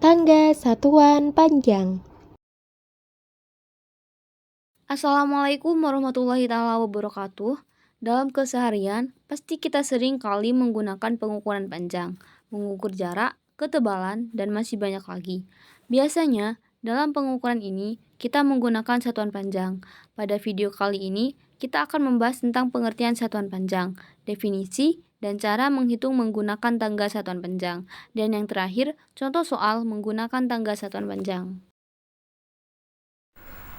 Tangga satuan panjang. Assalamualaikum warahmatullahi wabarakatuh. Dalam keseharian, pasti kita sering kali menggunakan pengukuran panjang, mengukur jarak, ketebalan, dan masih banyak lagi. Biasanya, dalam pengukuran ini, kita menggunakan satuan panjang. Pada video kali ini, kita akan membahas tentang pengertian satuan panjang, definisi, dan cara menghitung menggunakan tangga satuan panjang. Dan yang terakhir, contoh soal menggunakan tangga satuan panjang.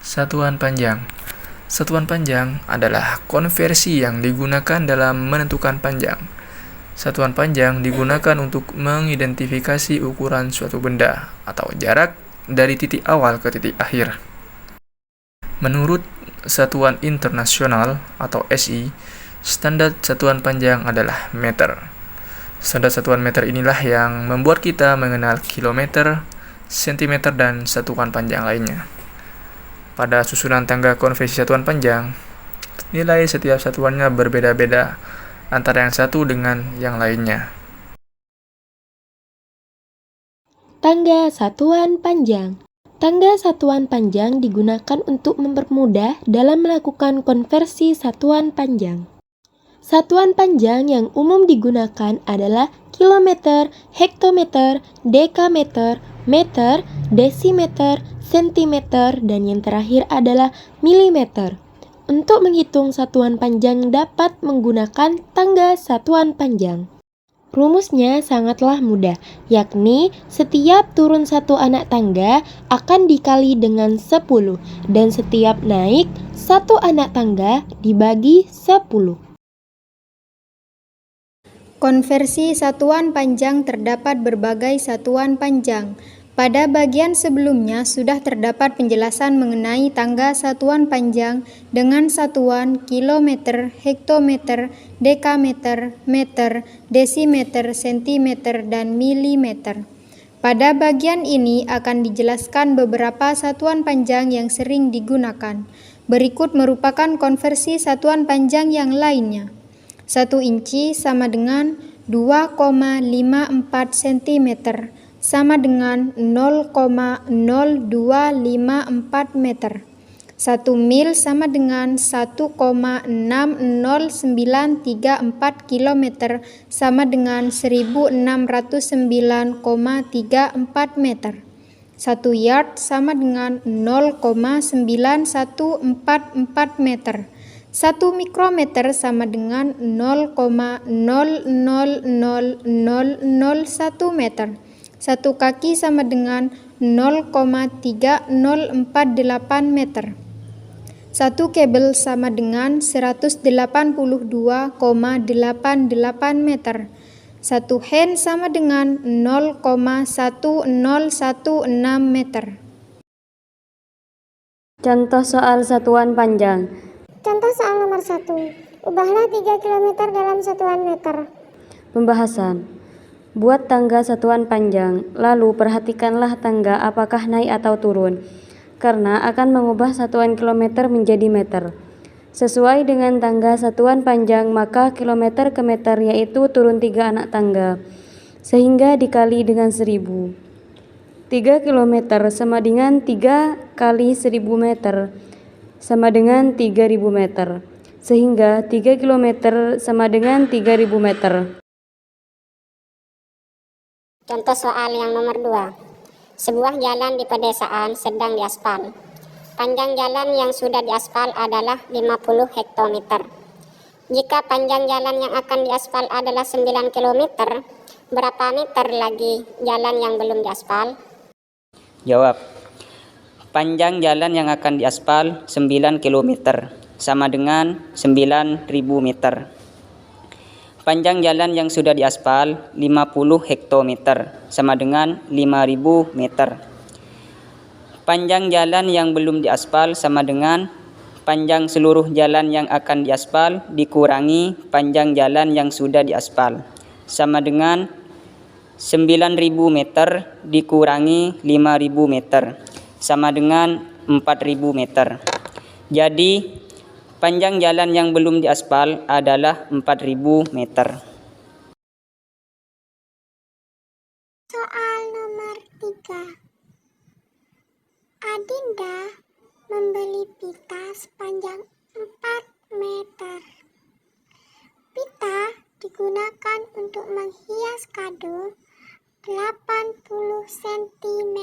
Satuan panjang. Satuan panjang adalah konversi yang digunakan dalam menentukan panjang. Satuan panjang digunakan untuk mengidentifikasi ukuran suatu benda atau jarak dari titik awal ke titik akhir. Menurut Satuan Internasional atau SI, standar satuan panjang adalah meter. Standar satuan meter inilah yang membuat kita mengenal kilometer, sentimeter, dan satuan panjang lainnya. Pada susunan tangga konversi satuan panjang, nilai setiap satuannya berbeda-beda antara yang satu dengan yang lainnya. Tangga satuan panjang. Tangga satuan panjang digunakan untuk mempermudah dalam melakukan konversi satuan panjang. Satuan panjang yang umum digunakan adalah kilometer, hektometer, dekameter, meter, desimeter, sentimeter, dan yang terakhir adalah milimeter. Untuk menghitung satuan panjang dapat menggunakan tangga satuan panjang. Rumusnya sangatlah mudah, yakni setiap turun satu anak tangga akan dikali dengan 10, dan setiap naik satu anak tangga dibagi 10. Konversi satuan panjang terdapat berbagai satuan panjang. Pada bagian sebelumnya sudah terdapat penjelasan mengenai tangga satuan panjang dengan satuan kilometer, hektometer, dekameter, meter, desimeter, sentimeter, dan milimeter. Pada bagian ini akan dijelaskan beberapa satuan panjang yang sering digunakan. Berikut merupakan konversi satuan panjang yang lainnya. 1 inci sama dengan 2,54 cm sama dengan 0,0254 meter. 1 mil sama dengan 1,60934 km sama dengan 1609,34 meter. 1 yard sama dengan 0,9144 meter. 1 mikrometer sama dengan 0,000001 meter. 1 kaki sama dengan 0,3048 meter. 1 kabel sama dengan 182,88 meter. 1 hand sama dengan 0,1016 meter. Contoh soal satuan panjang. Contoh soal nomor 1. Ubahlah 3 km dalam satuan meter. Pembahasan. Buat tangga satuan panjang, lalu perhatikanlah tangga apakah naik atau turun, karena akan mengubah satuan kilometer menjadi meter. Sesuai dengan tangga satuan panjang, maka kilometer ke meter yaitu turun 3 anak tangga, sehingga dikali dengan 1000. 3 km sama dengan 3 kali 1000 meter, sama dengan 3000 meter, sehingga 3 km sama dengan 3000 meter. Contoh soal yang nomor 2. Sebuah jalan di pedesaan sedang diaspal. Panjang jalan yang sudah diaspal adalah 50 hektometer. Jika panjang jalan yang akan diaspal adalah 9 km, berapa meter lagi jalan yang belum diaspal? Jawab. Panjang jalan yang akan diaspal 9 km, sama dengan 9.000 meter. Panjang jalan yang sudah diaspal 50 hektometer, sama dengan 5.000 meter. Panjang jalan yang belum diaspal sama dengan panjang seluruh jalan yang akan diaspal dikurangi panjang jalan yang sudah diaspal, sama dengan 9.000 meter dikurangi 5.000 meter, sama dengan 4.000 meter. Jadi, panjang jalan yang belum diaspal adalah 4.000 meter. Soal nomor 3. Adinda membeli pita sepanjang 4 meter. Pita digunakan untuk menghias kado 80 cm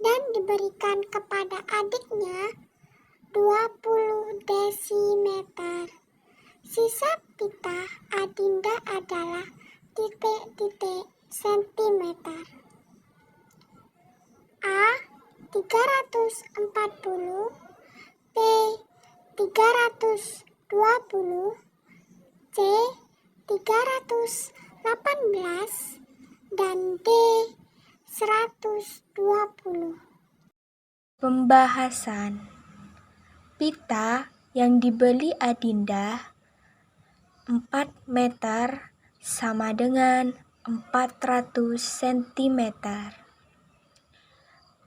dan diberikan kepada adiknya 20 desimeter. Sisa pita Adinda adalah titik-titik sentimeter. A 340, B 320, C 318, dan D 120. Pembahasan. Pita yang dibeli Adinda 4 meter sama dengan 400 cm.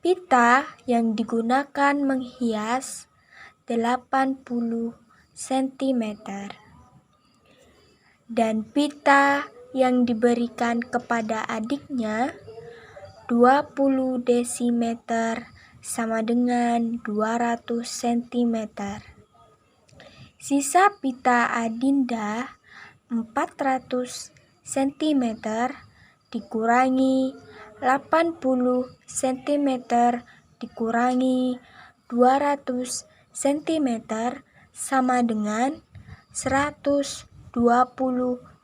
Pita yang digunakan menghias 80 cm. Dan pita yang diberikan kepada adiknya 20 desimeter sama dengan 200 cm. Sisa pita Adinda 400 cm dikurangi 80 cm dikurangi 200 cm sama dengan 120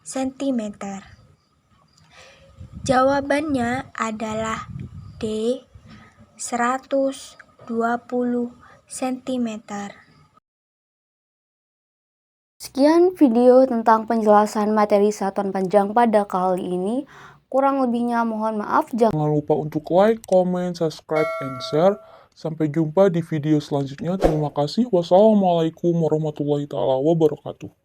cm. Jawabannya adalah D 120 cm. Sekian video tentang penjelasan materi satuan panjang pada kali ini. Kurang lebihnya mohon maaf. Jangan lupa untuk like, comment, subscribe, and share. Sampai jumpa di video selanjutnya. Terima kasih. Wassalamualaikum warahmatullahi wabarakatuh.